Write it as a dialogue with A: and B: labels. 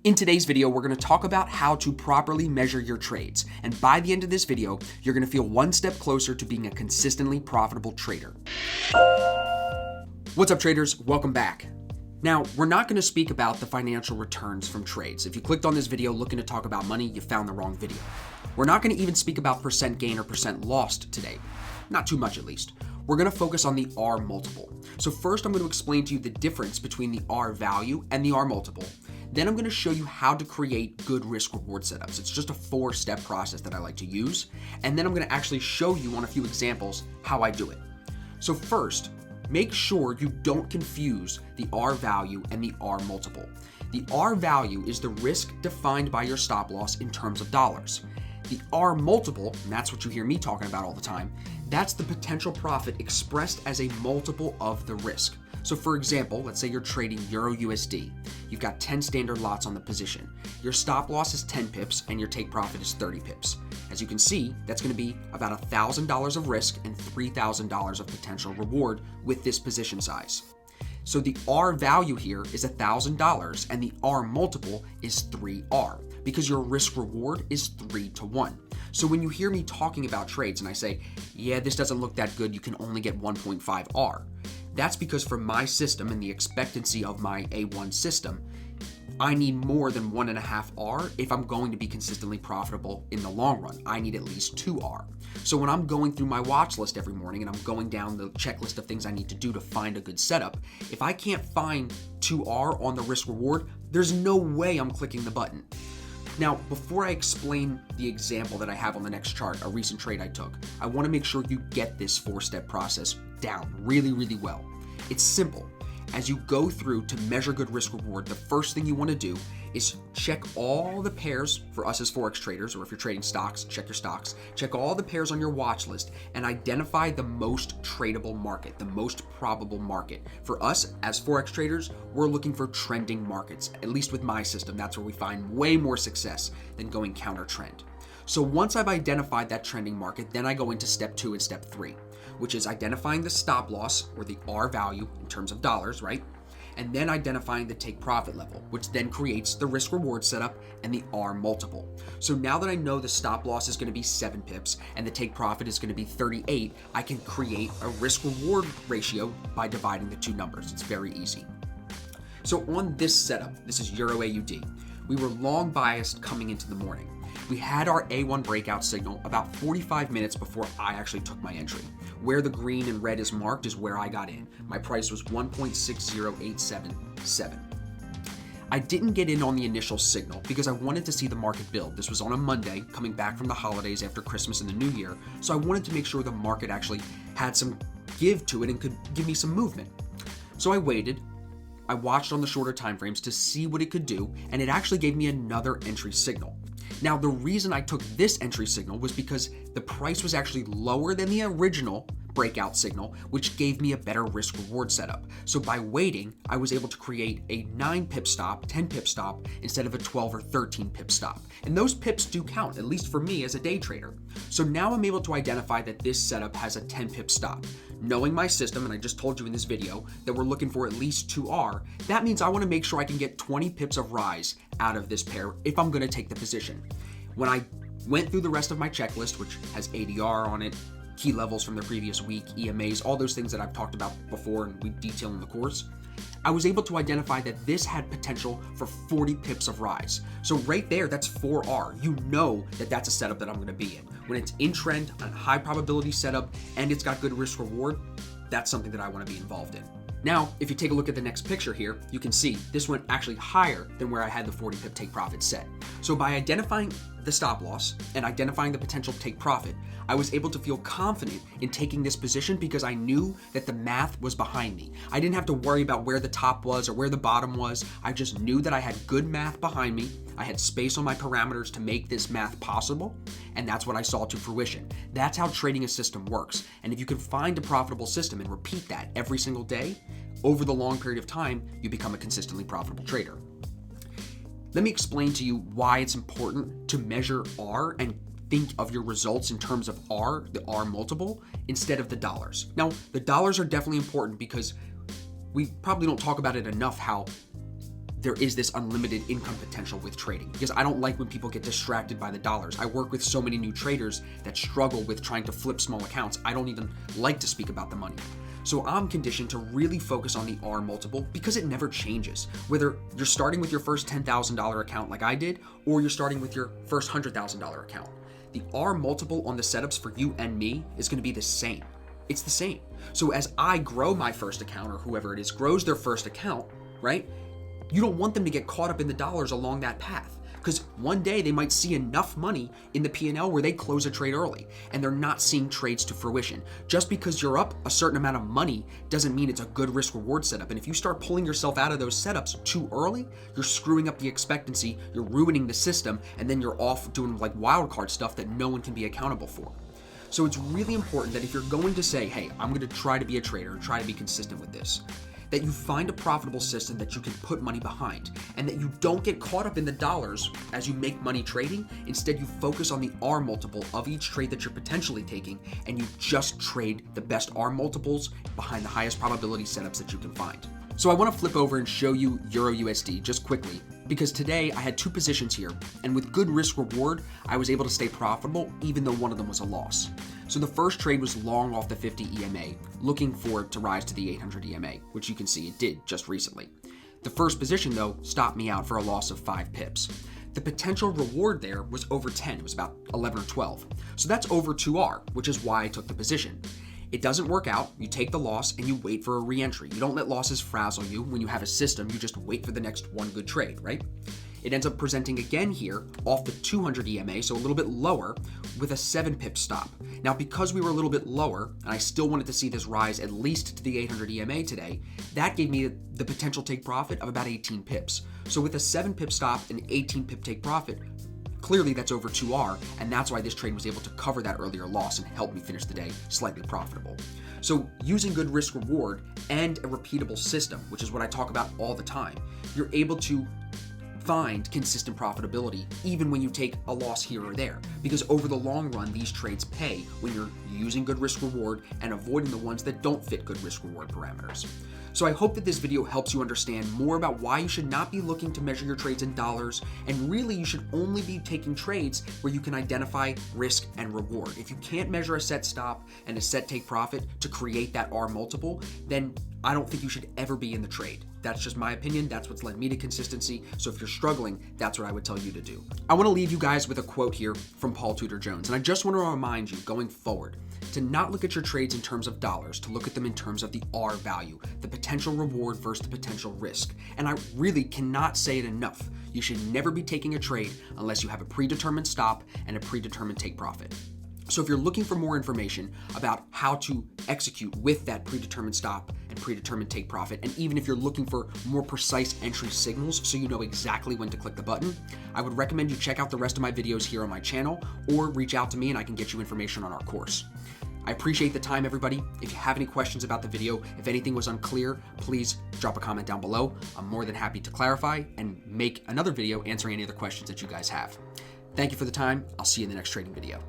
A: In today's video, we're going to talk about how to properly measure your trades. And by the end of this video, you're going to feel one step closer to being a consistently profitable trader. What's up, traders? Welcome back. Now, we're not going to speak about the financial returns from trades. If you clicked on this video looking to talk about money, you found the wrong video. We're not going to even speak about percent gain or percent lost today. Not too much, at least. We're going to focus on the R multiple. So first, I'm going to explain to you the difference between the R value and the R multiple. Then I'm going to show you how to create good risk-reward setups. It's just a 4-step process that I like to use. And then I'm going to actually show you on a few examples how I do it. So first, make sure you don't confuse the R value and the R multiple. The R value is the risk defined by your stop loss in terms of dollars. The R multiple, and that's what you hear me talking about all the time, that's the potential profit expressed as a multiple of the risk. So for example, let's say you're trading Euro USD. You've got 10 standard lots on the position. Your stop loss is 10 pips and your take profit is 30 pips. As you can see, that's going to be about $1,000 of risk and $3,000 of potential reward with this position size. So the R value here is $1,000 and the R multiple is 3R because your risk reward is 3-to-1. So when you hear me talking about trades and I say, yeah, this doesn't look that good, you can only get 1.5 R. That's because for my system and the expectancy of my A1 system, I need more than 1.5 R if I'm going to be consistently profitable in the long run. I need at least 2 R. So when I'm going through my watch list every morning and I'm going down the checklist of things I need to do to find a good setup, if I can't find 2 R on the risk reward, there's no way I'm clicking the button. Now, before I explain the example that I have on the next chart, a recent trade I took, I want to make sure you get this 4-step process down really well. It's simple. As you go through to measure good risk reward, the first thing you want to do is check all the pairs for us as Forex traders, or if you're trading stocks, check your stocks, check all the pairs on your watch list and identify the most tradable market, the most probable market. For us as Forex traders, we're looking for trending markets. At least with my system, that's where we find way more success than going counter trend. So once I've identified that trending market, then I go into step 2 and step 3, which is identifying the stop loss or the R value in terms of dollars, right? And then identifying the take profit level, which then creates the risk reward setup and the R multiple. So now that I know the stop loss is going to be 7 pips and the take profit is going to be 38, I can create a risk reward ratio by dividing the two numbers. It's very easy. So on this setup, this is Euro AUD, we were long biased coming into the morning. We had our A1 breakout signal about 45 minutes before I actually took my entry. Where the green and red is marked is where I got in. My price was 1.60877. I didn't get in on the initial signal because I wanted to see the market build. This was on a Monday, coming back from the holidays after Christmas and the New Year, so I wanted to make sure the market actually had some give to it and could give me some movement. So I waited. I watched on the shorter time frames to see what it could do, and it actually gave me another entry signal. Now, the reason I took this entry signal was because the price was actually lower than the original breakout signal, which gave me a better risk reward setup. So by waiting, I was able to create a 9 pip stop, 10 pip stop, instead of a 12 or 13 pip stop. And those pips do count, at least for me as a day trader. So now I'm able to identify that this setup has a 10 pip stop. Knowing my system, and I just told you in this video that we're looking for at least 2R, that means I want to make sure I can get 20 pips of rise out of this pair if I'm going to take the position. When I went through the rest of my checklist, which has ADR on it, key levels from the previous week, EMAs, all those things that I've talked about before and we detail in the course, I was able to identify that this had potential for 40 pips of rise. So right there, that's 4R. You know that that's a setup that I'm going to be in. When it's in trend, a high probability setup, and it's got good risk reward, that's something that I want to be involved in. Now, if you take a look at the next picture here, you can see this went actually higher than where I had the 40 pip take profit set. So by identifying the stop loss and identifying the potential take profit, I was able to feel confident in taking this position because I knew that the math was behind me. I didn't have to worry about where the top was or where the bottom was. I just knew that I had good math behind me. I had space on my parameters to make this math possible, and that's what I saw to fruition. That's how trading a system works. And if you can find a profitable system and repeat that every single day, over the long period of time, you become a consistently profitable trader. Let me explain to you why it's important to measure R and think of your results in terms of R, the R multiple, instead of the dollars. Now, the dollars are definitely important because we probably don't talk about it enough how there is this unlimited income potential with trading, because I don't like when people get distracted by the dollars. I work with so many new traders that struggle with trying to flip small accounts. I don't even like to speak about the money. So I'm conditioned to really focus on the R multiple because it never changes. Whether you're starting with your first $10,000 account like I did, or you're starting with your first $100,000 account, the R multiple on the setups for you and me is going to be the same. It's the same. So as I grow my first account, or whoever it is grows their first account, right? You don't want them to get caught up in the dollars along that path, because one day they might see enough money in the P&L where they close a trade early and they're not seeing trades to fruition. Just because you're up a certain amount of money doesn't mean it's a good risk reward setup. And if you start pulling yourself out of those setups too early, you're screwing up the expectancy, you're ruining the system, and then you're off doing like wildcard stuff that no one can be accountable for. So it's really important that if you're going to say, hey, I'm going to try to be a trader, try to be consistent with this, that you find a profitable system that you can put money behind, and that you don't get caught up in the dollars as you make money trading. Instead, you focus on the R multiple of each trade that you're potentially taking, and you just trade the best R multiples behind the highest probability setups that you can find. So I want to flip over and show you Euro USD just quickly, because today I had two positions here, and with good risk reward, I was able to stay profitable even though one of them was a loss. So the first trade was long off the 50 EMA, looking for it to rise to the 800 EMA, which you can see it did just recently. The first position though stopped me out for a loss of 5 pips. The potential reward there was over 10, it was about 11 or 12. So that's over 2R, which is why I took the position. It doesn't work out, you take the loss and you wait for a re-entry. You don't let losses frazzle you. When you have a system, you just wait for the next one good trade, right? It ends up presenting again here off the 200 EMA, so a little bit lower, with a 7 pip stop. Now, because we were a little bit lower, and I still wanted to see this rise at least to the 800 EMA today, that gave me the potential take profit of about 18 pips. So with a 7 pip stop and 18 pip take profit, clearly that's over 2R, and that's why this trade was able to cover that earlier loss and help me finish the day slightly profitable. So using good risk reward and a repeatable system, which is what I talk about all the time, you're able to find consistent profitability even when you take a loss here or there, because over the long run these trades pay when you're using good risk reward and avoiding the ones that don't fit good risk reward parameters. So I hope that this video helps you understand more about why you should not be looking to measure your trades in dollars, and really you should only be taking trades where you can identify risk and reward. If you can't measure a set stop and a set take profit to create that R multiple, then I don't think you should ever be in the trade. That's just my opinion. That's what's led me to consistency. So if you're struggling, that's what I would tell you to do. I want to leave you guys with a quote here from Paul Tudor Jones. And I just want to remind you going forward to not look at your trades in terms of dollars, to look at them in terms of the R value, the potential reward versus the potential risk. And I really cannot say it enough. You should never be taking a trade unless you have a predetermined stop and a predetermined take profit. So if you're looking for more information about how to execute with that predetermined stop and predetermined take profit, and even if you're looking for more precise entry signals so you know exactly when to click the button, I would recommend you check out the rest of my videos here on my channel, or reach out to me and I can get you information on our course. I appreciate the time, everybody. If you have any questions about the video, if anything was unclear, please drop a comment down below. I'm more than happy to clarify and make another video answering any other questions that you guys have. Thank you for the time. I'll see you in the next trading video.